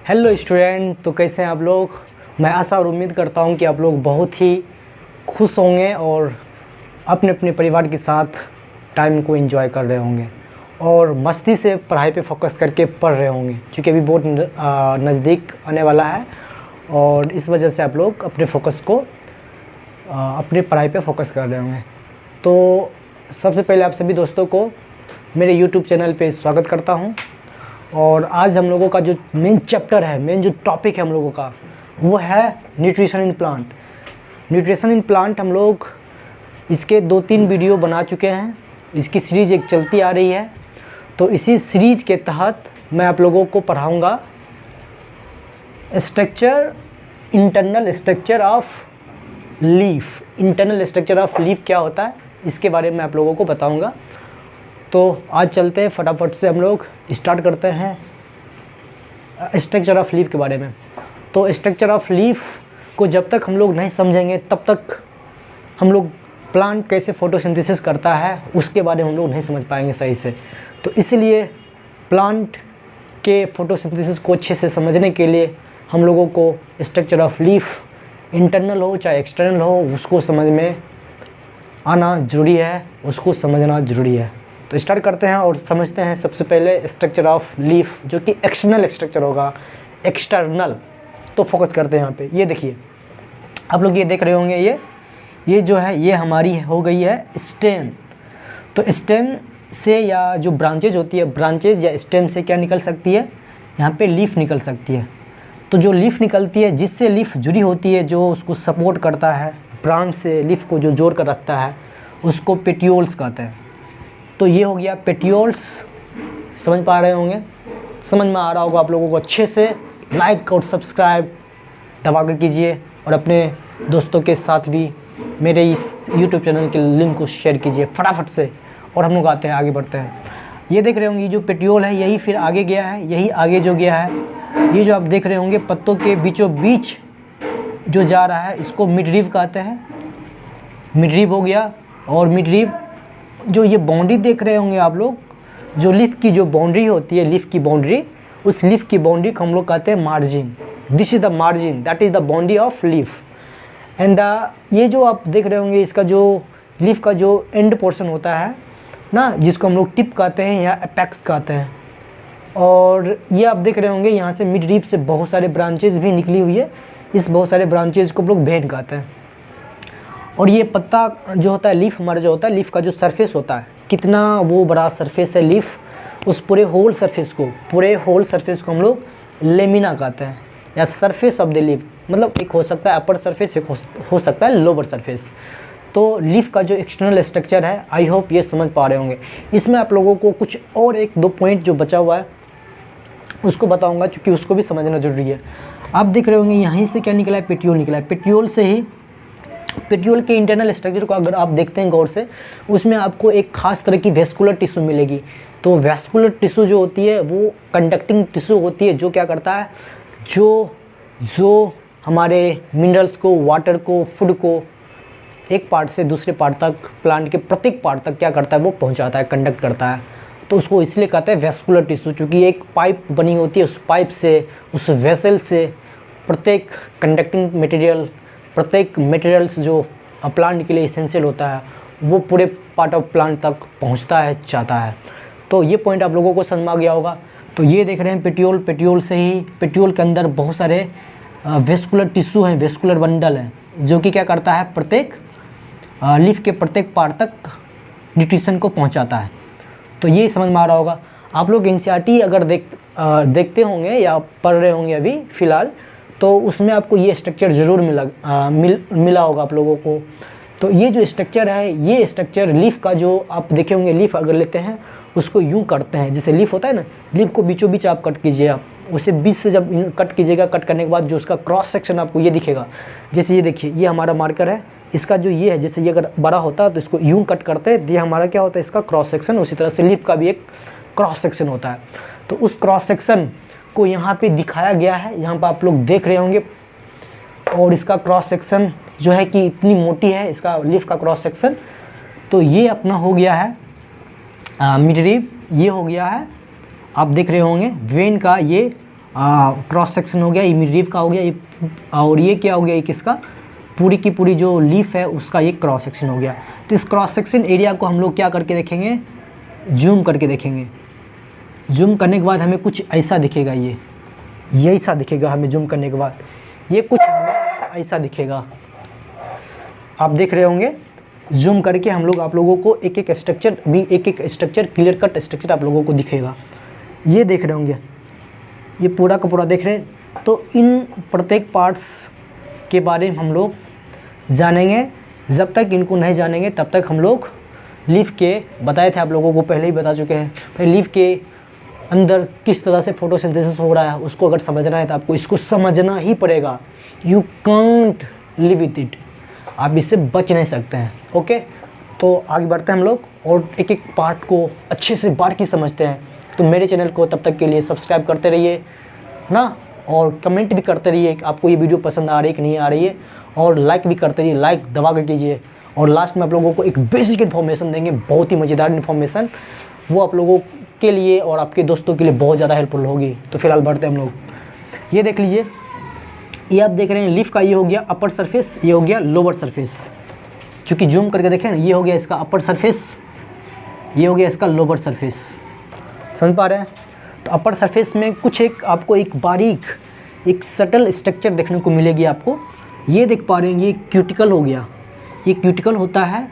Hello student, तो कैसे हैं आप लोग। मैं आशा और उम्मीद करता हूं कि आप लोग बहुत ही खुश होंगे और अपने अपने परिवार के साथ टाइम को एंजॉय कर रहे होंगे और मस्ती से पढ़ाई पे फोकस करके पढ़ रहे होंगे, क्योंकि अभी बहुत नज़दीक आने वाला है और इस वजह से आप लोग अपने फोकस को अपनी पढ़ाई पे फोकस कर रहे होंगे। तो सबसे पहले आप सभी दोस्तों को मेरे यूट्यूब चैनल पे स्वागत करता हूँ। और आज हम लोगों का जो मेन चैप्टर है, मेन जो टॉपिक है हम लोगों का, वो है nutrition in plant. Nutrition in plant हम लोग इसके 2-3 वीडियो बना चुके हैं। इसकी सीरीज़ एक चलती आ रही है, तो इसी सीरीज़ के तहत मैं आप लोगों को पढ़ाऊँगा internal structure of leaf. Internal structure of leaf क्या होता है, इसके बारे में आप लोगों को बताऊँगा। तो आज चलते हैं, फटाफट से हम लोग स्टार्ट करते हैं स्ट्रक्चर ऑफ लीफ के बारे में। तो स्ट्रक्चर ऑफ लीफ को जब तक हम लोग नहीं समझेंगे तब तक हम लोग प्लांट कैसे फोटोसिंथेसिस करता है उसके बारे में हम लोग नहीं समझ पाएंगे सही से। तो इसलिए प्लांट के फोटोसिंथेसिस को अच्छे से समझने के लिए हम लोगों को स्ट्रक्चर ऑफ लीफ, इंटरनल हो चाहे एक्सटर्नल हो, उसको समझ में आना ज़रूरी है, उसको समझना ज़रूरी है। तो स्टार्ट करते हैं और समझते हैं सबसे पहले स्ट्रक्चर ऑफ लीफ, जो कि एक्सटर्नल स्ट्रक्चर होगा। एक्सटर्नल तो फोकस करते हैं यहाँ पे। ये देखिए, आप लोग ये देख रहे होंगे, ये जो है ये हमारी हो गई है स्टेम। तो स्टेम से या जो ब्रांचेज होती है, ब्रांचेज या स्टेम से क्या निकल सकती है, यहाँ पे लीफ निकल सकती है। तो जो लीफ निकलती है, जिससे लीफ जुड़ी होती है, जो उसको सपोर्ट करता है, ब्रांच से लीफ को जो जोड़ कर रखता है, उसको पेटियोल्स कहते हैं। तो ये हो गया पेटियोल्स। समझ पा रहे होंगे, समझ में आ रहा होगा आप लोगों को अच्छे से। लाइक और सब्सक्राइब दबा कर कीजिए और अपने दोस्तों के साथ भी मेरे इस यूट्यूब चैनल के लिंक को शेयर कीजिए फटाफट से। और हम लोग आते हैं, आगे बढ़ते हैं। ये देख रहे होंगे, ये जो पेटियोल है यही फिर आगे गया है, यही आगे जो गया है, ये जो आप देख रहे होंगे पत्तों के बीचों बीच जो जा रहा है, इसको मिडरीव कहते हैं। मिडरीव हो गया। और मिडरीव जो ये बाउंड्री देख रहे होंगे आप लोग, जो लीफ की जो बाउंड्री होती है, लीफ की बाउंड्री, उस लीफ की बाउंड्री को हम लोग कहते हैं margin. This is the margin, that is the boundary of leaf. And ये जो आप देख रहे होंगे, इसका जो लीफ का जो एंड पोर्शन होता है ना, जिसको हम लोग टिप कहते हैं या एपेक्स कहते हैं। और ये आप देख रहे होंगे, यहाँ से मिड लीफ से बहुत सारे ब्रांचेज भी निकली हुई है। इस बहुत सारे ब्रांचेज को हम लोग वेन कहते हैं। और ये पत्ता जो होता है, लीफ हमारा जो होता है, लीफ का जो सरफेस होता है, कितना वो बड़ा सरफेस है लीफ, उस पूरे होल सरफेस को हम लोग लेमिना कहते हैं, या सरफेस ऑफ द लीफ। मतलब एक हो सकता है अपर सरफेस, एक हो सकता है लोअर सरफेस। तो लीफ का जो एक्सटर्नल स्ट्रक्चर है, आई होप ये समझ पा रहे होंगे। इसमें आप लोगों को कुछ और 1-2 पॉइंट जो बचा हुआ है उसको बताऊँगा, क्योंकि उसको भी समझना ज़रूरी है। आप देख रहे होंगे यहीं से क्या निकला है, पेटियोल निकला है। पेटियोल से ही, पेटियोल के इंटरनल स्ट्रक्चर को अगर आप देखते हैं गौर से, उसमें आपको एक खास तरह की वेस्कुलर टिश्यू मिलेगी। तो वेस्कुलर टिश्यू जो होती है वो कंडक्टिंग टिश्यू होती है, जो क्या करता है, जो हमारे मिनरल्स को, वाटर को, फूड को एक पार्ट से दूसरे पार्ट तक, प्लांट के प्रत्येक पार्ट तक क्या करता है, वो पहुंचाता है, कंडक्ट करता है। तो उसको इसलिए कहते हैं वेस्कुलर टिश्यू, क्योंकि एक पाइप बनी होती है, उस पाइप से, उस वेसल से प्रत्येक कंडक्टिंग मटेरियल, प्रत्येक मटेरियल्स जो प्लांट के लिए इसेंशियल होता है, वो पूरे पार्ट ऑफ प्लांट तक पहुंचता है, जाता है। तो ये पॉइंट आप लोगों को समझ में आ गया होगा। तो ये देख रहे हैं पेटियोल, पेटियोल से ही, पेटियोल के अंदर बहुत सारे वेस्कुलर टिश्यू हैं, वेस्कुलर बंडल हैं, जो कि क्या करता है, प्रत्येक लीफ के प्रत्येक पार्ट तक न्यूट्रिशन को पहुँचाता है। तो ये समझ में आ रहा होगा। आप लोग एनसीईआरटी अगर देखते होंगे या पढ़ रहे होंगे अभी फ़िलहाल, तो उसमें आपको ये स्ट्रक्चर ज़रूर मिला होगा आप लोगों को। तो ये जो स्ट्रक्चर है, ये स्ट्रक्चर लीफ का, जो आप देखे होंगे, लीफ अगर लेते हैं उसको यूं करते हैं, जैसे लीफ होता है ना, लीफ को बीचों बीच आप कट कीजिए, आप उसे बीच से जब कट कीजिएगा, कट करने के बाद जो उसका क्रॉस सेक्शन आपको ये दिखेगा। जैसे ये देखिए, ये हमारा मार्कर है, इसका जो ये है, जैसे ये अगर बड़ा होता है तो इसको यूं कट करते हैं, ये हमारा क्या होता है, इसका क्रॉस सेक्शन। उसी तरह से लीफ का भी एक क्रॉस सेक्शन होता है। तो उस क्रॉस सेक्शन को यहाँ पे दिखाया गया है, यहाँ पर आप लोग देख रहे होंगे। और इसका क्रॉस सेक्शन जो है कि इतनी मोटी है इसका लीफ का क्रॉस सेक्शन। तो ये अपना हो गया है मिडरीव, ये हो गया है, आप देख रहे होंगे वेन का ये क्रॉस सेक्शन हो गया, ये मिड लीफ का हो गया, ये और ये क्या हो गया, ये किसका, पूरी की पूरी जो लीफ है उसका ये क्रॉस सेक्शन हो गया। तो इस क्रॉस सेक्शन एरिया को हम लोग क्या करके देखेंगे, जूम करके देखेंगे। जूम करने के बाद हमें कुछ ऐसा दिखेगा, ये ऐसा दिखेगा हमें जूम करने के बाद, ये कुछ हमें ऐसा दिखेगा, आप देख रहे होंगे। जूम करके हम लोग आप लोगों को एक एक स्ट्रक्चर भी, एक एक स्ट्रक्चर, क्लियर कट स्ट्रक्चर आप लोगों को दिखेगा। ये देख रहे होंगे, ये पूरा का पूरा देख रहे हैं। तो इन प्रत्येक पार्ट्स के बारे में हम लोग जानेंगे। जब तक इनको नहीं जानेंगे तब तक हम लोग लीफ के, बताए थे आप लोगों को, पहले ही बता चुके हैं, भाई लीफ के अंदर किस तरह से फोटोसिंथेसिस हो रहा है, उसको अगर समझना है तो आपको इसको समझना ही पड़ेगा। You can't live with it, आप इससे बच नहीं सकते हैं। ओके, तो आगे बढ़ते हैं हम लोग और एक एक पार्ट को अच्छे से बारीकी समझते हैं। तो मेरे चैनल को तब तक के लिए सब्सक्राइब करते रहिए ना, और कमेंट भी करते रहिए कि आपको ये वीडियो पसंद आ रही है कि नहीं आ रही है, और लाइक भी करते रहिए, लाइक दबा कर कीजिए। और लास्ट में आप लोगों को एक बेसिक इन्फॉर्मेशन देंगे, बहुत ही मज़ेदार इन्फॉर्मेशन, वो आप लोगों के लिए और आपके दोस्तों के लिए बहुत ज़्यादा हेल्पफुल होगी। तो फिलहाल बढ़ते हैं हम लोग। ये देख लीजिए, ये आप देख रहे हैं लीफ का, ये हो गया अपर सरफेस, ये हो गया लोअर सरफेस। चूँकि जूम करके देखें ना, ये हो गया इसका अपर सरफेस, ये हो गया इसका लोअर सरफेस। समझ पा रहे हैं? तो अपर सरफेस में कुछ एक आपको एक बारीक, एक सटल स्ट्रक्चर देखने को मिलेगी आपको। ये देख पा रहे हैं, ये क्यूटिकल हो गया, ये क्यूटिकल होता है,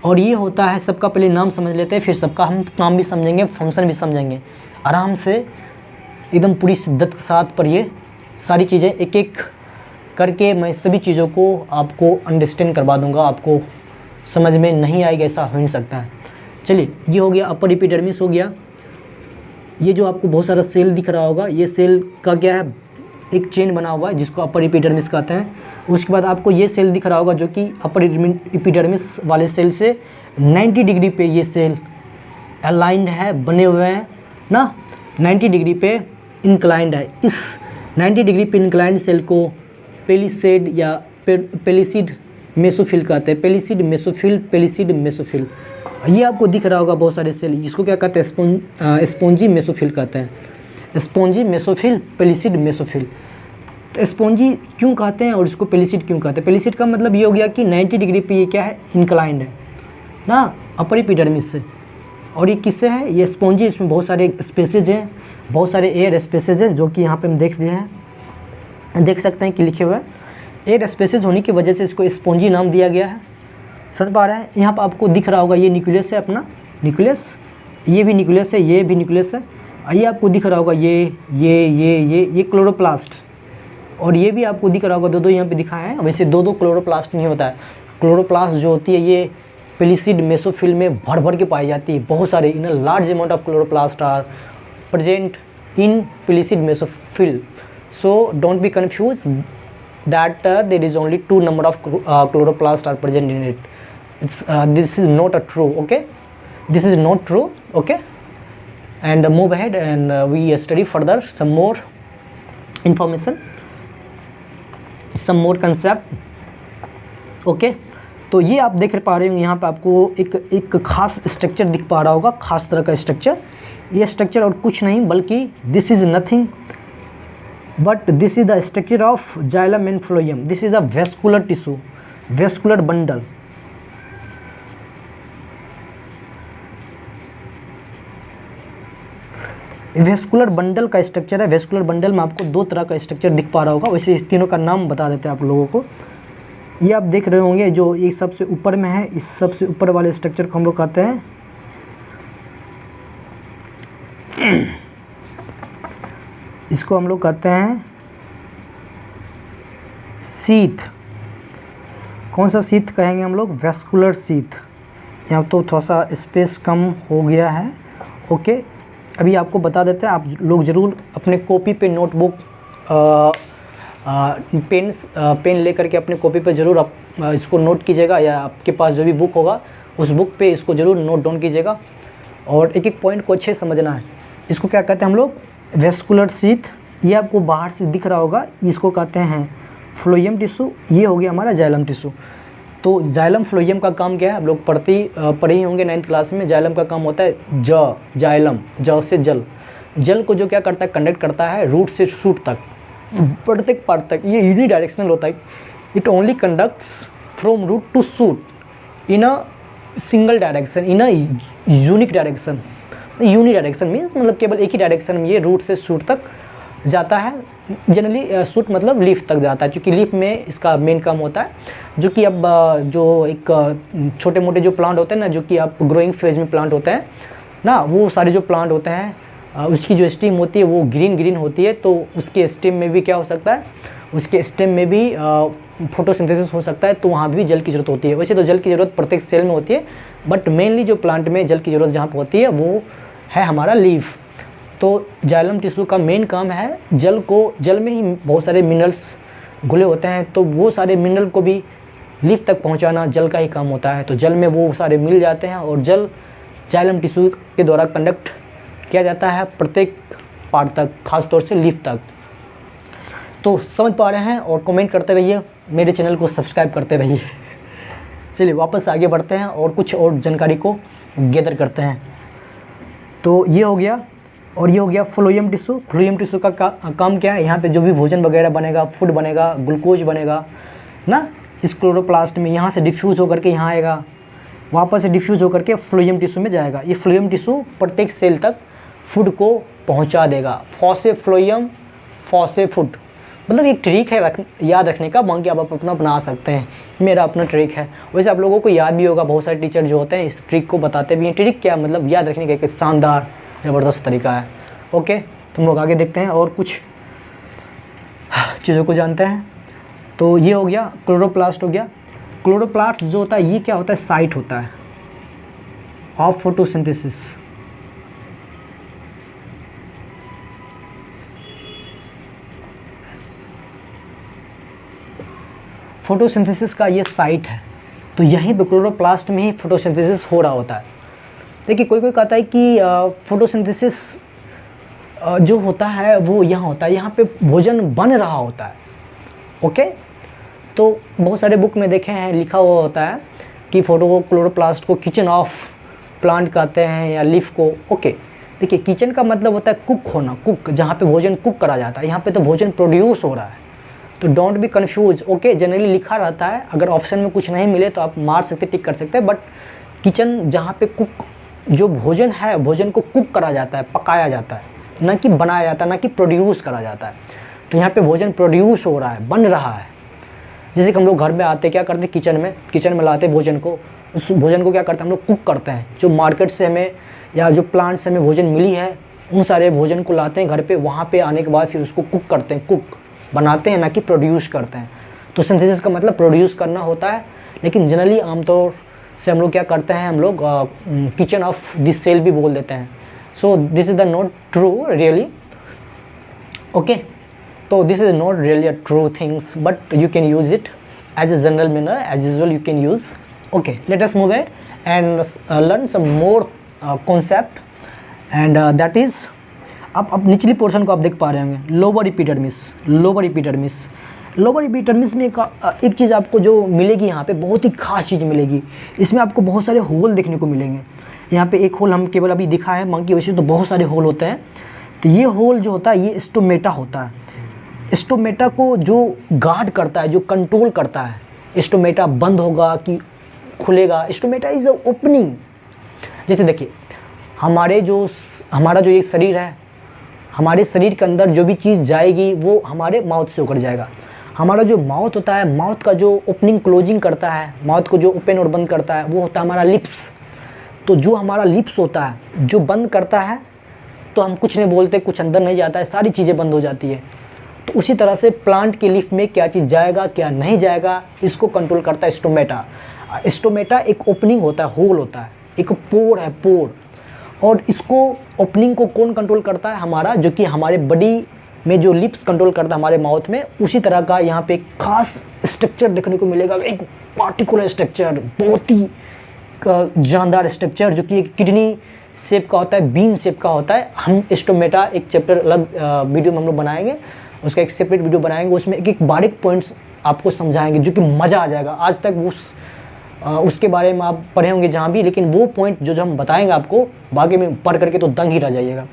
और ये होता है, सबका पहले नाम समझ लेते हैं, फिर सबका हम काम भी समझेंगे, फंक्शन भी समझेंगे आराम से, एकदम पूरी शिद्दत के साथ। पर ये सारी चीज़ें एक एक करके मैं सभी चीज़ों को आपको अंडरस्टैंड करवा दूंगा, आपको समझ में नहीं आएगा ऐसा हो नहीं सकता है। चलिए, ये हो गया अपर एपिडर्मिस हो गया। ये जो आपको बहुत सारा सेल दिख रहा होगा, ये सेल का क्या है, एक चेन बना हुआ है जिसको अपर एपिडर्मिस कहते हैं। उसके बाद आपको ये सेल दिख रहा होगा जो कि अपर एपिडर्मिस वाले सेल से 90 डिग्री पे ये सेल अलाइंड है, बने हुए हैं ना, 90 डिग्री पे इंक्लाइंड है। इस 90 डिग्री पे इंक्लाइंड सेल को पेलिसेड या पेलिसिड मेसोफिल कहते हैं। पेलिसिड मेसोफिल, पेलिसिड मेसोफिल, ये आपको दिख रहा होगा बहुत सारे सेल, जिसको क्या कहते हैं, स्पॉन्जी मेसोफिल कहते हैं। Spongy mesophyll, palisade mesophyll. तो स्पॉन्जी क्यों कहते हैं और इसको पेलिसिड क्यों कहते हैं? पेलिसिड का मतलब ये हो गया कि 90 डिग्री पे ये क्या है, इंक्लाइंड है ना, अपर एपिडर्मिस से। और ये किससे है, ये स्पॉन्जी, इसमें बहुत सारे स्पेसेज हैं, बहुत सारे एयर स्पेसेज हैं, जो कि यहाँ पे हम देख रहे हैं, देख सकते हैं कि लिखे हुए हैं। एयर स्पेसेज होने की वजह से इसको स्पॉन्जी नाम दिया गया है। समझ पा रहे हैं? यहाँ पर आपको दिख रहा होगा, ये न्यूक्लियस है अपना, न्यूक्लियस, ये भी न्यूक्लियस है, ये भी न्यूक्लियस है। ये आपको दिख रहा होगा, ये क्लोरोप्लास्ट, और ये भी आपको दिख रहा होगा, दो यहाँ पे दिखाए हैं। वैसे दो क्लोरोप्लास्ट नहीं होता है, क्लोरोप्लास्ट जो होती है ये पेलिसिड मेसोफिल में भर भर के पाई जाती है। बहुत सारे, in large amount of chloroplast are present in palisade mesophyll, so don't be confuse that there is only 2 number of chloroplasts are present in it. This is not a true, okay, this is not true, okay. And move ahead and we study further some more information, some more concept, okay. तो ये आप देख पा रहे हो, यहाँ पे आपको एक खास स्ट्रक्चर दिख पा रहा होगा, खास तरह का स्ट्रक्चर। ये स्ट्रक्चर और कुछ नहीं बल्कि this is nothing but this is the structure of xylem and phloem. This is the vascular tissue, vascular bundle. Vascular bundle का स्ट्रक्चर है। वेस्कुलर बंडल में आपको 2 तरह का स्ट्रक्चर दिख पा रहा होगा, वैसे इस तीनों का नाम बता देते हैं आप लोगों को। ये आप देख रहे होंगे, जो ये सबसे ऊपर में है, इस सबसे ऊपर वाले स्ट्रक्चर को हम लोग कहते हैं इसको हम लोग कहते हैं शीथ। कौन सा शीथ कहेंगे हम लोग? Vascular sheath. यहाँ तो थोड़ा सा स्पेस कम हो गया है, ओके। अभी आपको बता देते हैं, आप लोग ज़रूर अपने कॉपी पे नोटबुक पेन ले करके अपने कॉपी पे ज़रूर आप इसको नोट कीजिएगा, या आपके पास जो भी बुक होगा उस बुक पे इसको ज़रूर नोट डाउन कीजिएगा, और एक एक पॉइंट को अच्छे समझना है। इसको क्या कहते हैं हम लोग? Vascular sheath. ये आपको बाहर से दिख रहा होगा, इसको कहते हैं फ्लोएम टिश्यू। ये हो गया हमारा जाइलम टिश्यू। तो जाइलम फ्लोएम का काम क्या है, आप लोग पढ़े ही होंगे 9th क्लास में। जाइलम का काम होता है जाइलम, ज से जल, जल को जो क्या करता है, कंडक्ट करता है रूट से शूट तक, प्रत्येक पार्ट तक। ये यूनिडायरेक्शनल होता है। It only conducts from root to shoot in a single direction, in a unique direction. Unidirection means मतलब केवल एक ही डायरेक्शन में ये रूट से शूट तक जाता है। जनरली शूट मतलब लीफ तक जाता है, क्योंकि लीफ में इसका मेन काम होता है। जो कि अब जो एक छोटे मोटे जो प्लांट होते हैं ना, जो कि आप ग्रोइंग फेज में प्लांट होते हैं ना, वो सारे जो प्लांट होते हैं उसकी जो स्टेम होती है वो ग्रीन होती है। तो उसके स्टेम में भी क्या हो सकता है, उसके स्टेम में भी फोटोसिंथेसिस हो सकता है, तो वहाँ भी जल की ज़रूरत होती है। वैसे तो जल की ज़रूरत प्रत्येक सेल में होती है, बट मेनली जो प्लांट में जल की ज़रूरत जहाँ पर होती है वो है हमारा लीफ। तो जाइलम टिश्यू का मेन काम है जल में ही बहुत सारे मिनरल्स घुले होते हैं, तो वो सारे मिनरल को भी लीफ तक पहुंचाना जल का ही काम होता है। तो जल में वो सारे मिल जाते हैं और जल जाइलम टिश्यू के द्वारा कंडक्ट किया जाता है प्रत्येक पार्ट तक, खासतौर से लीफ तक। तो समझ पा रहे हैं और कमेंट करते रहिए, मेरे चैनल को सब्सक्राइब करते रहिए। चलिए वापस आगे बढ़ते हैं और कुछ और जानकारी को गैदर करते हैं। तो ये हो गया, और ये हो गया फ्लोएम टिश्यू। फ्लोएम टिश्यू का काम क्या है, यहाँ पे जो भी भोजन वगैरह बनेगा, फूड बनेगा, ग्लूकोज बनेगा ना, इस क्लोरोप्लास्ट में यहाँ से डिफ्यूज़ होकर के यहाँ आएगा, वापस से डिफ्यूज़ होकर के फ्लोएम टिश्यू में जाएगा। ये फ्लोएम टिश्यू प्रत्येक सेल तक फूड को पहुँचा देगा। फॉसे फ्लोएम, फॉसे फूड, मतलब एक ट्रिक है याद रखने का, बाकी आप अपना बना सकते हैं, मेरा अपना ट्रिक है। वैसे आप लोगों को याद भी होगा, बहुत सारे टीचर जो होते हैं इस ट्रिक को बताते भी हैं। ट्रिक क्या मतलब याद रखने का एक शानदार ज़बरदस्त तरीका है। ओके, तुम लोग आगे देखते हैं और कुछ चीज़ों को जानते हैं। तो ये हो गया क्लोरोप्लास्ट हो गया। क्लोरोप्लास्ट जो होता है ये क्या होता है, साइट होता है ऑफ फोटोसिंथेसिस। फोटोसिंथेसिस का ये साइट है, तो यहीं पे क्लोरोप्लास्ट में ही फोटोसिंथेसिस हो रहा होता है। देखिए कोई कहता है कि फोटोसिंथेसिस जो होता है वो यहाँ होता है, यहाँ पे भोजन बन रहा होता है। ओके, तो बहुत सारे बुक में देखे हैं लिखा हुआ होता है कि क्लोरोप्लास्ट को किचन ऑफ प्लांट कहते हैं या लीफ को। ओके, देखिए किचन का मतलब होता है कुक होना, कुक, जहाँ पे भोजन कुक करा जाता है। यहाँ पे तो भोजन प्रोड्यूस हो रहा है, तो don't be confuse. Okay, generally लिखा रहता है, अगर ऑप्शन में कुछ नहीं मिले तो आप मार सकते, टिक कर सकते हैं। बट किचन जहाँ पे कुक, जो भोजन है, भोजन को कुक करा जाता है, पकाया जाता है, ना कि बनाया जाता है, ना कि प्रोड्यूस करा जाता है। तो यहाँ पे भोजन प्रोड्यूस हो रहा है, बन रहा है। जैसे कि हम लोग घर में आते क्या करते हैं, किचन में लाते भोजन को, उस भोजन को क्या करते हैं हम लोग, कुक करते हैं। जो मार्केट से हमें या जो प्लांट से हमें भोजन मिली है, उन सारे भोजन को लाते हैं घर पे, वहाँ पे आने के बाद फिर उसको कुक करते हैं, कुक बनाते हैं, ना कि प्रोड्यूस करते हैं। तो सिंथेसिस का मतलब प्रोड्यूस करना होता है, लेकिन जनरली आमतौर से हम लोग क्या करते हैं, हम लोग किचन ऑफ दिस सेल भी बोल देते हैं। So this is the not true really. Okay, तो this is not really a true things, but you can use it as a general manner, as usual you can use. Okay, let us move ahead and learn some more concept, and that is, अब निचली portion को आप देख पा रहे होंगे, lower epidermis. Lower epidermis में एक चीज़ आपको जो मिलेगी यहाँ पे, बहुत ही खास चीज़ मिलेगी। इसमें आपको बहुत सारे होल देखने को मिलेंगे। यहाँ पे एक होल हम केवल अभी दिखा है, बाकी वैसे तो बहुत सारे होल होते हैं। तो ये होल जो होता है ये स्टोमेटा होता है। स्टोमेटा को जो गार्ड करता है, जो कंट्रोल करता है, स्टोमेटा बंद होगा कि खुलेगा, स्टोमेटा इज़ अ ओपनिंग। जैसे देखिए हमारा जो ये शरीर है, हमारे शरीर के अंदर जो भी चीज़ जाएगी वो हमारे माउथ से होकर जाएगा। हमारा जो माउथ होता है, माउथ का जो ओपनिंग क्लोजिंग करता है, माउथ को जो ओपन और बंद करता है वो होता है हमारा लिप्स। तो जो हमारा लिप्स होता है, जो बंद करता है, तो हम कुछ नहीं बोलते, कुछ अंदर नहीं जाता है, सारी चीज़ें बंद हो जाती है। तो उसी तरह से प्लांट के लीफ में क्या चीज़ जाएगा, क्या नहीं जाएगा, इसको कंट्रोल करता है स्टोमेटा। स्टोमेटा एक ओपनिंग होता है, होल होता है, एक पोर है, पोर। और इसको ओपनिंग को कौन कंट्रोल करता है, हमारा, जो कि हमारे बॉडी में जो लिप्स कंट्रोल करता है हमारे माउथ में, उसी तरह का यहाँ पे एक खास स्ट्रक्चर देखने को मिलेगा, एक पार्टिकुलर स्ट्रक्चर, बहुत ही जानदार स्ट्रक्चर, जो कि एक किडनी शेप का होता है, बीन शेप का होता है। हम स्टोमेटा एक चैप्टर अलग वीडियो में हम लोग बनाएंगे, उसका एक सेपरेट वीडियो बनाएंगे, उसमें एक बारीक पॉइंट्स आपको समझाएंगे, जो कि मज़ा आ जाएगा। आज तक उसके बारे में आप पढ़े होंगे जहाँ भी, लेकिन वो पॉइंट जो हम बताएंगे आपको, बाकी में पढ़ करके तो दंग ही रह जाइएगा।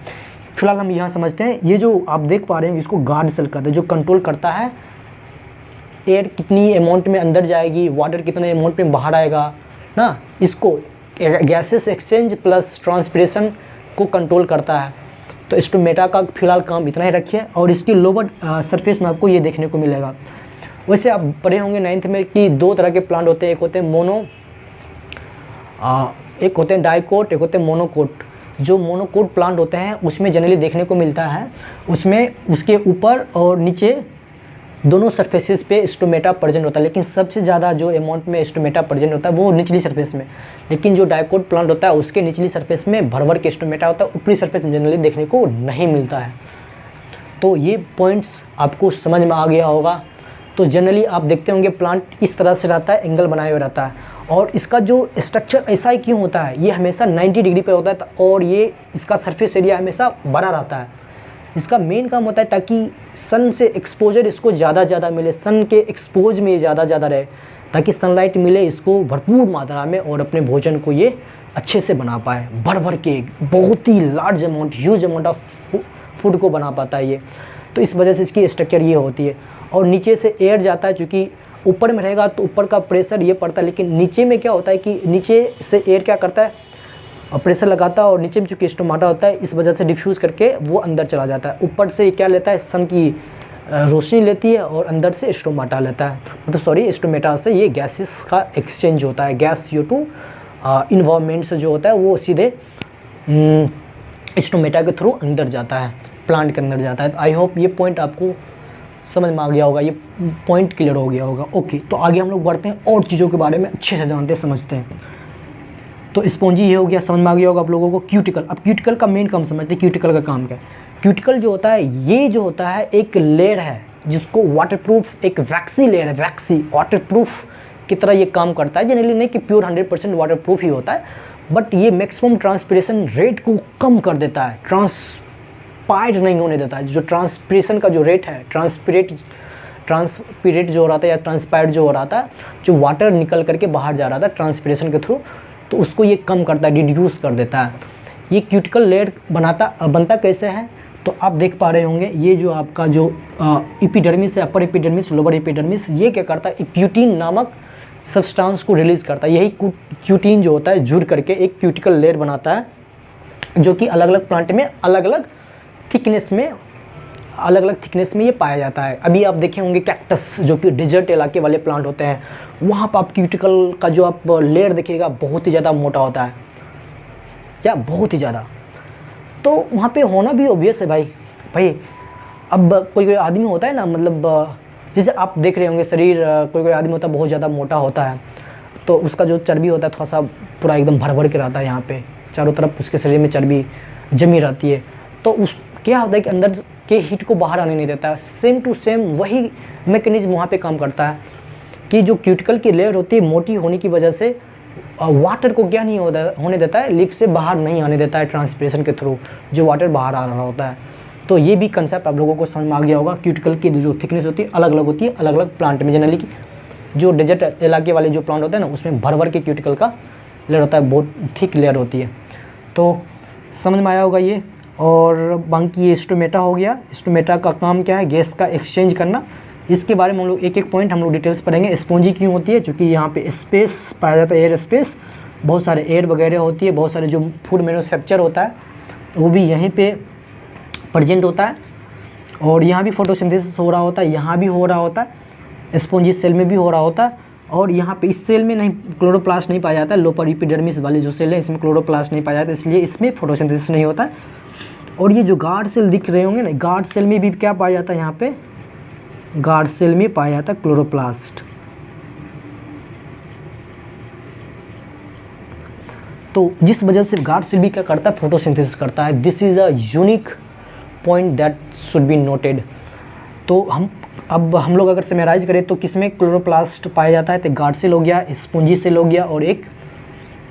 फिलहाल हम यहाँ समझते हैं, ये जो आप देख पा रहे हैं इसको गार्ड सेल कहते हैं, जो कंट्रोल करता है एयर कितनी अमाउंट में अंदर जाएगी, वाटर कितने अमाउंट में बाहर आएगा ना, इसको गैसेस एक्सचेंज प्लस ट्रांसपिरेशन को कंट्रोल करता है। तो स्टोमेटा का फिलहाल काम इतना ही रखिए, और इसकी लोअर सरफेस में आपको ये देखने को मिलेगा। वैसे आप पढ़े होंगे 9th में कि दो तरह के प्लांट होते हैं, एक होते हैं एक होते हैं डाइकोट, एक होते हैं मोनोकोट। जो मोनोकोट प्लांट होते हैं उसमें जनरली देखने को मिलता है, उसमें उसके ऊपर और नीचे दोनों सरफेसेस पे स्टोमेटा प्रेजेंट होता है, लेकिन सबसे ज़्यादा जो अमाउंट में स्टोमेटा प्रेजेंट होता है वो निचली सरफेस में। लेकिन जो डाइकोट प्लांट होता है उसके निचली सरफेस में भर के स्टोमेटा होता है, ऊपरी सरफेस में जनरली देखने को नहीं मिलता है। तो ये पॉइंट्स आपको समझ में आ गया होगा। तो जनरली आप देखते होंगे प्लांट इस तरह से रहता है, एंगल बनाए हुए रहता है, और इसका जो स्ट्रक्चर ऐसा ही क्यों होता है, ये हमेशा 90 डिग्री पे होता है, और ये इसका सरफेस एरिया हमेशा बड़ा रहता है। इसका मेन काम होता है ताकि सन से एक्सपोजर इसको ज़्यादा मिले, सन के एक्सपोज में ये ज़्यादा रहे, ताकि सनलाइट मिले इसको भरपूर मात्रा में, और अपने भोजन को ये अच्छे से बना पाए, भर के बहुत ही large amount, huge amount of food को बना पाता है ये। तो इस वजह से इसकी स्ट्रक्चर ये होती है। और नीचे से एयर जाता है, क्योंकि ऊपर में रहेगा तो ऊपर का प्रेशर ये पड़ता है, लेकिन नीचे में क्या होता है कि नीचे से एयर क्या करता है, और प्रेशर लगाता है, और नीचे में चूँकि स्टोमाटा होता है इस वजह से डिफ्यूज़ करके वो अंदर चला जाता है। ऊपर से क्या लेता है, सन की रोशनी लेती है, और अंदर से स्टोमाटा लेता है, मतलब सॉरी स्टोमेटा से ये गैसेस का एक्सचेंज होता है। गैस CO2 इन्वायरमेंट से जो होता है वो सीधे स्टोमेटा के थ्रू अंदर जाता है, प्लांट के अंदर जाता है। तो आई होप ये पॉइंट आपको समझ में आ गया होगा, ये पॉइंट क्लियर हो गया होगा। ओके, तो आगे हम लोग बढ़ते हैं और चीज़ों के बारे में अच्छे से जानते हैं, समझते हैं। तो स्पॉन्जी ये हो गया, समझ में आ गया होगा आप लोगों को। क्यूटिकल, अब क्यूटिकल का मेन काम समझते हैं, क्यूटिकल का काम क्या है। क्यूटिकल जो होता है, ये जो होता है एक लेयर है जिसको वाटरप्रूफ, एक वैक्सी लेयर है, वैक्सी वाटरप्रूफ की तरह ये काम करता है। जनरली नहीं कि प्योर 100% वाटरप्रूफ ही होता है, बट ये मैक्सिमम ट्रांसपिरेशन रेट को कम कर देता है, ट्रांसपायर्ड नहीं होने देता है। जो ट्रांसपिरेशन का जो रेट है, ट्रांसपिरेट जो हो रहा था या ट्रांसपायर्ड जो हो रहा था, जो वाटर निकल करके बाहर जा रहा था ट्रांसपिरेशन के थ्रू, तो उसको ये कम करता है, रिड्यूस कर देता है। ये क्यूटिकल लेयर बनता कैसे है, तो आप देख पा रहे होंगे ये जो आपका जो एपिडर्मिस है, अपर एपिडर्मिस, लोअर एपिडर्मिस, ये क्या करता है, क्यूटिन नामक सब्सटेंस को रिलीज़ करता है। यही क्यूटिन जो होता है जुड़ करके एक क्यूटिकल लेयर बनाता है, जो कि अलग अलग प्लांट में अलग अलग थिकनेस में ये पाया जाता है। अभी आप देखे होंगे कैक्टस, जो कि डिजर्ट इलाके वाले प्लांट होते हैं, वहाँ पर आप क्यूटिकल का जो आप लेयर देखिएगा बहुत ही ज़्यादा मोटा होता है, या बहुत ही ज़्यादा। तो वहाँ पे होना भी ऑब्वियस है भाई। अब कोई आदमी होता है ना, मतलब जैसे आप देख रहे होंगे शरीर, कोई आदमी होता है बहुत ज़्यादा मोटा होता है, तो उसका जो चर्बी होता है थोड़ा सा पूरा एकदम भर के रहता है, यहाँ पे चारों तरफ उसके शरीर में चर्बी जमी रहती है। तो उस क्या होता है कि अंदर के हीट को बाहर आने नहीं देता है। सेम टू सेम वही मैकेनिज्म वहाँ पे काम करता है कि जो क्यूटिकल की लेयर होती है मोटी होने की वजह से वाटर को क्या नहीं होने देता है, लिप से बाहर नहीं आने देता है ट्रांसपिरेशन के थ्रू, जो वाटर बाहर आ रहा होता है। तो ये भी कंसेप्ट आप लोगों को समझ में आ गया होगा। क्यूटिकल की जो थिकनेस होती है अलग अलग होती है, अलग अलग प्लांट में। जनरली जो डेजर्ट इलाके वाले जो प्लांट होते हैं ना, उसमें भर के क्यूटिकल का लेयर होता है, बहुत थिक लेयर होती है। तो समझ में आया होगा ये। और बाकी ये स्टोमेटा हो गया। स्टोमेटा का काम क्या है, गैस का एक्सचेंज करना। इसके बारे में हम लोग एक एक पॉइंट हम लोग डिटेल्स पढ़ेंगे। स्पॉन्जी क्यों होती है, क्योंकि यहाँ पे स्पेस पाया जाता है, एयर स्पेस, बहुत सारे एयर वगैरह होती है, बहुत सारे जो फूड मैन्युफैक्चर होता है वो भी यहीं पे प्रेजेंट होता है। और यहाँ भी फोटोसिंथेसिस हो रहा होता है, यहाँ भी हो रहा होता है, स्पॉन्जी सेल में भी हो रहा होता है। और यहाँ पे इस सेल में नहीं, क्लोरोप्लास्ट नहीं पाया जाता है। लोअर एपिडर्मिस वाली जो सेल है इसमें क्लोरोप्लास्ट नहीं पाया जाता, इसलिए इसमें फोटोसिंथेसिस नहीं होता है। और ये जो गार्ड सेल दिख रहे होंगे ना, गार्ड सेल में भी क्या पाया जाता है, यहाँ पे गार्ड सेल में पाया जाता है क्लोरोप्लास्ट। तो जिस वजह से गार्ड सेल भी क्या करता है, फोटोसिंथेसिस करता है। This is a unique point that should be noted. तो हम लोग अगर समराइज करें तो किसमें क्लोरोप्लास्ट पाया जाता है, तो गार्ड सेल हो गया, स्पॉन्जी सेल हो गया, और एक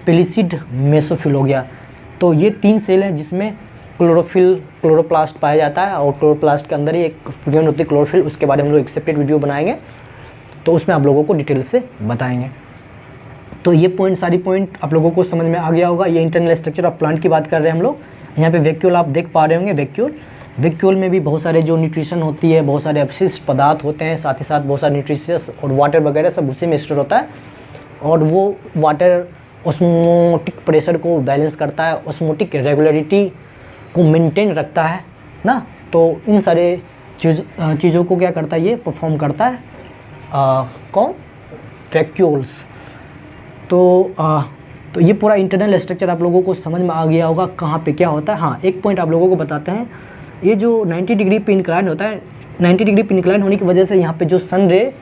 पेलिसिड मेसोफिल हो गया। तो ये 3 सेल हैं जिसमें क्लोरोप्लास्ट पाया जाता है। और क्लोरोप्लास्ट के अंदर ही एक यूनिट होती है क्लोरोफिल, उसके बारे में हम लोग एक सेपरेट वीडियो बनाएंगे, तो उसमें आप लोगों को डिटेल से बताएंगे। तो ये सारी पॉइंट आप लोगों को समझ में आ गया होगा। ये इंटरनल स्ट्रक्चर ऑफ प्लांट की बात कर रहे हैं हम लोग। यहाँ पे वैक्यूल आप देख पा रहे होंगे, वैक्यूल में भी बहुत सारे जो न्यूट्रिशन होती है, बहुत सारे अवशिष्ट पदार्थ होते हैं, साथ ही साथ बहुत सारे न्यूट्रिशियस और वाटर वगैरह सब उसी में स्टोर होता है। और वो वाटर ऑस्मोटिक प्रेशर को बैलेंस करता है, ऑस्मोटिक रेगुलरिटी को मेंटेन रखता है ना। तो इन सारे चीज़ों को क्या करता है, ये परफॉर्म करता है कौन, वैक्यूल्स। तो ये पूरा इंटरनल स्ट्रक्चर आप लोगों को समझ में आ गया होगा कहाँ पे क्या होता है। हाँ, एक पॉइंट आप लोगों को बताते हैं, ये जो 90 डिग्री पे इंक्लाइन होता है, 90 डिग्री पे इंक्लाइन होने की वजह से यहाँ पे जो सन रे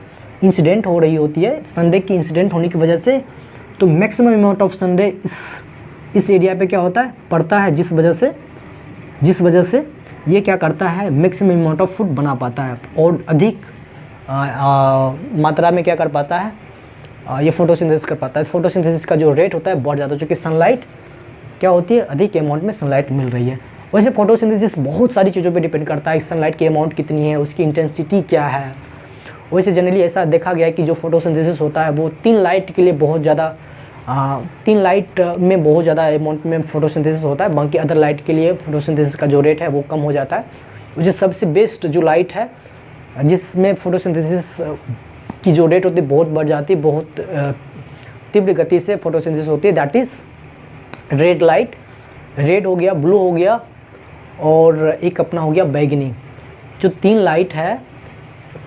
इंसिडेंट हो रही होती है, सन रे की इंसिडेंट होने की वजह से तो मैक्सिमम अमाउंट ऑफ सन रे इस एरिया पे क्या होता है, पड़ता है, जिस वजह से ये क्या करता है, मैक्सिमम अमाउंट ऑफ फूड बना पाता है और अधिक मात्रा में क्या कर पाता है, ये फोटोसिंथेसिस कर पाता है। फोटोसिंथेसिस का जो रेट होता है बहुत ज़्यादा, चूँकि सनलाइट क्या होती है, अधिक अमाउंट में सनलाइट मिल रही है। वैसे फोटोसिंथेसिस बहुत सारी चीज़ों पे डिपेंड करता है, सनलाइट की अमाउंट कितनी है, उसकी इंटेंसिटी क्या है। वैसे जनरली ऐसा देखा गया है कि जो फोटोसिंथेसिस होता है वो 3 लाइट के लिए बहुत ज़्यादा 3 लाइट में बहुत ज़्यादा अमाउंट में फोटोसिंथेसिस होता है, बाकी अदर लाइट के लिए फोटोसिंथेसिस का जो रेट है वो कम हो जाता है। मुझे सबसे बेस्ट जो लाइट है जिसमें फोटोसिंथेसिस की जो रेट होती है बहुत बढ़ जाती है, बहुत तीव्र गति से फोटोसिंथेसिस होती है, that is red light. Red हो गया, ब्लू हो गया और एक अपना हो गया बैगनी। जो 3 लाइट है,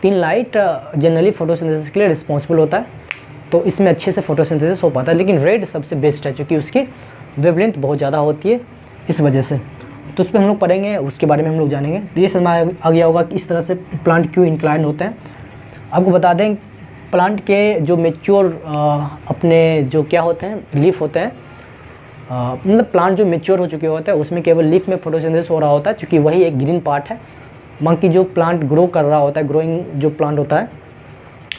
3 लाइट जनरली फोटोसिंथेसिस के लिए रिस्पॉन्सिबल होता है, तो इसमें अच्छे से फोटोसिंथेसिस हो पाता है। लेकिन रेड सबसे बेस्ट है क्योंकि उसकी वेवलेंथ बहुत ज़्यादा होती है इस वजह से। तो उस पर हम लोग पढ़ेंगे, उसके बारे में हम लोग जानेंगे। तो ये समझ आ गया होगा कि इस तरह से प्लांट क्यों इंक्लाइन होते हैं। आपको बता दें, प्लांट के जो मेच्योर अपने जो क्या होते हैं, लीफ होते हैं, मतलब प्लांट जो मेच्योर हो चुके होते हैं उसमें केवल लीफ में फोटोसिंथेसिस हो रहा होता है, क्योंकि वही एक ग्रीन पार्ट है। बाकी जो प्लांट ग्रो कर रहा होता है, ग्रोइंग जो प्लांट होता है,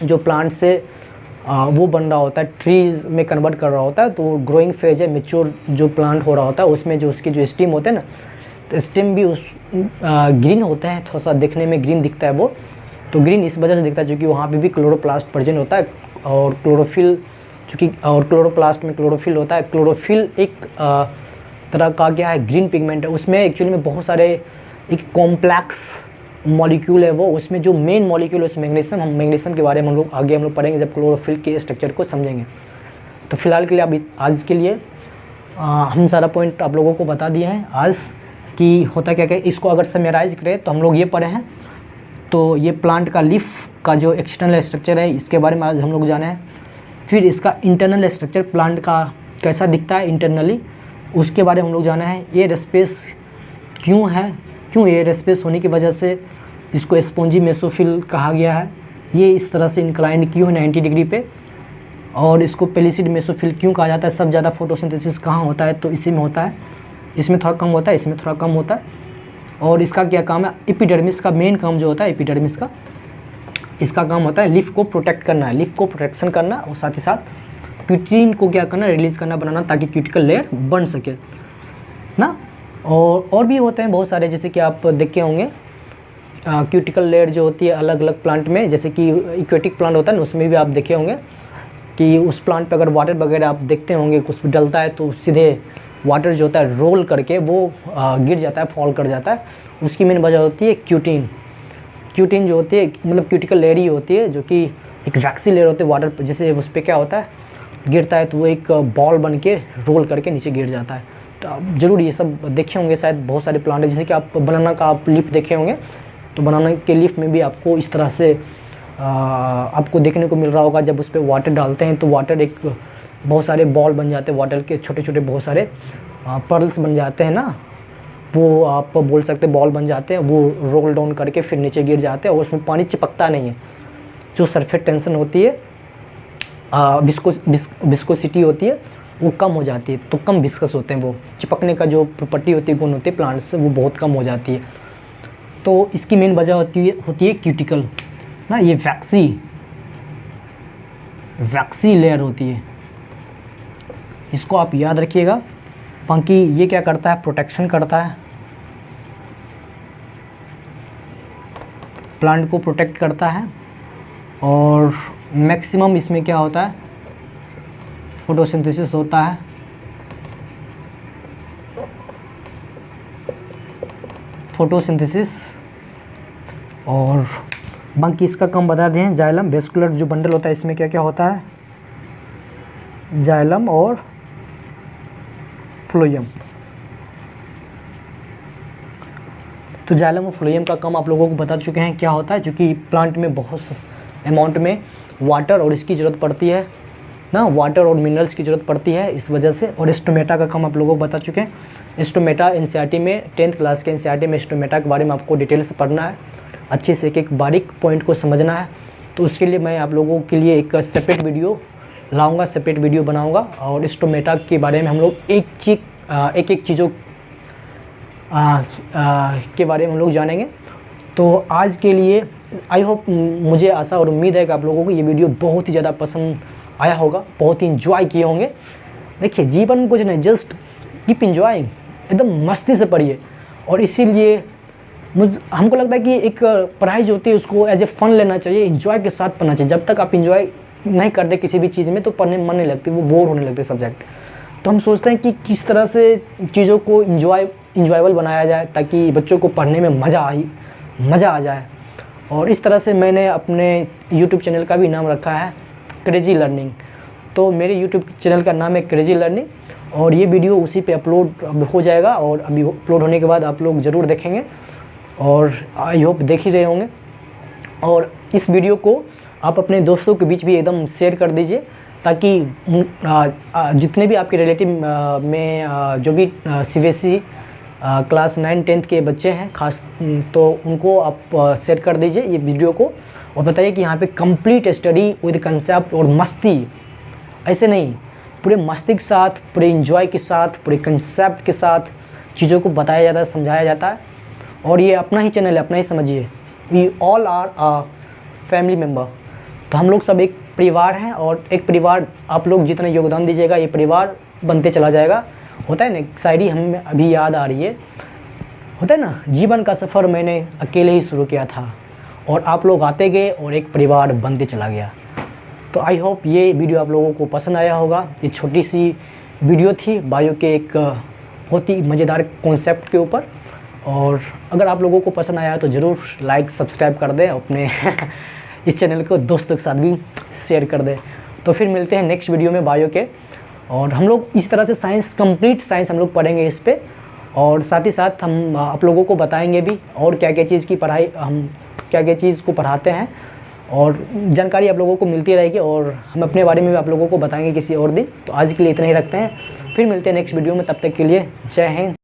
जो प्लांट से वो बन रहा होता है, ट्रीज़ में कन्वर्ट कर रहा होता है, तो ग्रोइंग फेज है, मेच्योर जो प्लांट हो रहा होता है उसमें जो उसकी जो स्टेम होते हैं ना, तो स्टेम भी उस ग्रीन होता है, थोड़ा सा दिखने में ग्रीन दिखता है वो। तो ग्रीन इस वजह से दिखता है क्योंकि वहाँ पे भी क्लोरोप्लास्ट प्रेजेंट होता है और क्लोरोफिल, चूँकि और क्लोरोप्लास्ट में क्लोरोफिल होता है। क्लोरोफिल एक तरह का क्या है, ग्रीन पिगमेंट है। उसमें एक्चुअली में बहुत सारे एक कॉम्प्लेक्स मॉलिक्यूल है वो, उसमें जो मेन मॉलिक्यूल है उस मैग्नीशियम, हम मैग्नीशियम के बारे में हम लोग आगे पढ़ेंगे जब क्लोरोफिल के स्ट्रक्चर को समझेंगे। तो फिलहाल के लिए अभी आज के लिए हम सारा पॉइंट आप लोगों को बता दिए हैं आज कि होता क्या क्या। इसको अगर समराइज करें तो हम लोग ये पढ़े हैं, तो ये प्लांट का लीफ का जो एक्सटर्नल स्ट्रक्चर है इसके बारे में आज हम लोग जाने हैं। फिर इसका इंटरनल स्ट्रक्चर प्लांट का कैसा दिखता है इंटरनली, उसके बारे में हम लोग जाना है। एयर स्पेस क्यों है, क्यों एयर स्पेस होने की वजह से इसको स्पॉन्जी मेसोफिल कहा गया है, ये इस तरह से इंक्लाइंड क्यों है 90 डिग्री पे, और इसको पेलिसिड मेसोफिल क्यों कहा जाता है। सब ज़्यादा फोटोसिंथेसिस कहाँ होता है, तो इसी में होता है, इसमें थोड़ा कम होता है, इसमें थोड़ा कम होता है। और इसका क्या काम है, एपिडर्मिस का मेन काम जो होता है, एपिडर्मिस का इसका काम होता है लीफ को प्रोटेक्ट करना है, लीफ को प्रोटेक्शन करना, और साथ ही साथ क्यूटिन को क्या करना, रिलीज़ करना, बनाना, ताकि क्यूटिकल लेयर बन सके ना। और भी होते हैं बहुत सारे, जैसे कि आप देखे होंगे क्यूटिकल लेयर जो होती है अलग अलग प्लांट में, जैसे कि इक्वेटिक प्लांट होता है ना, उसमें भी आप देखे होंगे कि उस प्लांट पे अगर वाटर वगैरह आप देखते होंगे कुछ भी डलता है तो सीधे वाटर जो होता है रोल करके वो गिर जाता है, फॉल कर जाता है। उसकी मेन वजह होती है क्यूटिन। क्यूटिन जो होती है मतलब क्यूटिकल लेयर ही होती है, जो कि एक वैक्सी लेयर होती है वाटर पर, जैसे उस पर क्या होता है गिरता है तो वो एक बॉल बन के रोल करके नीचे गिर जाता है। तो आप जरूर ये सब देखे होंगे शायद, बहुत सारे प्लांट है, जैसे कि आप बनाना का आप लीफ देखे होंगे, तो बनाना के लीफ में भी आपको इस तरह से आपको देखने को मिल रहा होगा। जब उस पर वाटर डालते हैं तो वाटर एक बहुत सारे बॉल बन जाते हैं, वाटर के छोटे छोटे बहुत सारे पर्ल्स बन जाते हैं ना, वो आप बोल सकते बॉल बन जाते हैं, वो रोल डाउन करके फिर नीचे गिर जाते हैं और उसमें पानी चिपकता नहीं है। जो सरफेस टेंशन होती है, विस्कोसिटी होती है वो कम हो जाती है, तो कम विस्कस होते हैं, वो चिपकने का जो प्रॉपर्टी होती है, गुण होती है प्लांट से, वो बहुत कम हो जाती है। तो इसकी मेन वजह होती है क्यूटिकल ना, ये वैक्सी लेयर होती है, इसको आप याद रखिएगा। बाकी ये क्या करता है, प्रोटेक्शन करता है, प्लांट को प्रोटेक्ट करता है, और मैक्सिमम इसमें क्या होता है, फोटोसिंथेसिस होता है। फोटोसिंथेसिस। और बाकी इसका काम बता दें, जाइलम वेस्कुलर जो बंडल होता है इसमें क्या क्या होता है, जाइलम और फ्लोएम। तो जाइलम और फ्लोएम का काम आप लोगों को बता चुके हैं क्या होता है, क्योंकि प्लांट में बहुत अमाउंट में वाटर और इसकी ज़रूरत पड़ती है ना, वाटर और मिनरल्स की ज़रूरत पड़ती है इस वजह से। और स्टोमेटा का काम आप लोगों को बता चुके हैं। स्टोमेटा एनसीईआरटी में 10th क्लास के एनसीईआरटी में स्टोमेटा के बारे में आपको डिटेल से पढ़ना है, अच्छे से एक एक बारीक पॉइंट को समझना है। तो उसके लिए मैं आप लोगों के लिए एक सेपरेट वीडियो लाऊंगा, सेपरेट वीडियो बनाऊंगा और स्टोमेटा के बारे में हम लोग एक एक चीज़ों के बारे में हम लोग जानेंगे। तो आज के लिए आई होप, मुझे आशा और उम्मीद है कि आप लोगों को ये वीडियो बहुत ही ज़्यादा पसंद आया होगा, बहुत ही इंजॉय किए होंगे। देखिए जीवन कुछ नहीं, जस्ट कीप इंजॉइंग, एकदम मस्ती से पढ़िए। और इसीलिए हमको लगता है कि एक पढ़ाई जो होती है उसको एज ए फन लेना चाहिए, इंजॉय के साथ पढ़ना चाहिए। जब तक आप इंजॉय नहीं करते किसी भी चीज़ में तो पढ़ने में मन नहीं लगती, वो बोर होने लगते सब्जेक्ट। तो हम सोचते हैं कि किस तरह से चीज़ों को इंजॉयबल बनाया जाए ताकि बच्चों को पढ़ने में मज़ा आ जाए। और इस तरह से मैंने अपने यूट्यूब चैनल का भी नाम रखा है क्रेजी लर्निंग। तो मेरे यूट्यूब चैनल का नाम है क्रेजी लर्निंग और ये वीडियो उसी पे अपलोड हो जाएगा। और अभी अपलोड होने के बाद आप लोग ज़रूर देखेंगे और आई होप देख ही रहे होंगे। और इस वीडियो को आप अपने दोस्तों के बीच भी एकदम शेयर कर दीजिए ताकि जितने भी आपके रिलेटिव में जो भी सीबीएसई क्लास 9 10th के बच्चे हैं खास, तो उनको आप शेयर कर दीजिए ये वीडियो को और बताइए कि यहाँ पे कंप्लीट स्टडी विद कंसेप्ट और मस्ती, ऐसे नहीं, पूरे मस्ती के साथ, पूरे एंजॉय के साथ, पूरे कंसेप्ट के साथ चीज़ों को बताया जाता है, समझाया जाता है। और ये अपना ही चैनल है, अपना ही समझिए। We all are a family member. तो हम लोग सब एक परिवार हैं और एक परिवार आप लोग जितना योगदान दीजिएगा ये परिवार बनते चला जाएगा। होता है ना, शायरी हमें अभी याद आ रही है, होता है ना, जीवन का सफ़र मैंने अकेले ही शुरू किया था और आप लोग आते गए और एक परिवार बनते चला गया। तो आई होप ये वीडियो आप लोगों को पसंद आया होगा। ये छोटी सी वीडियो थी बायो के एक बहुत ही मज़ेदार कॉन्सेप्ट के ऊपर। और अगर आप लोगों को पसंद आया तो ज़रूर लाइक सब्सक्राइब कर दें, अपने इस चैनल को दोस्तों के साथ भी शेयर कर दें। तो फिर मिलते हैं नेक्स्ट वीडियो में बायो के। और हम लोग इस तरह से साइंस, कंप्लीट साइंस हम लोग पढ़ेंगे इस पे। और साथ ही साथ हम आप लोगों को बताएंगे भी और क्या क्या चीज़ की पढ़ाई, हम क्या क्या चीज़ को पढ़ाते हैं और जानकारी आप लोगों को मिलती रहेगी। और हम अपने बारे में भी आप लोगों को बताएंगे किसी और दिन। तो आज के लिए इतना ही रखते हैं, फिर मिलते हैं नेक्स्ट वीडियो में। तब तक के लिए जय हिंद।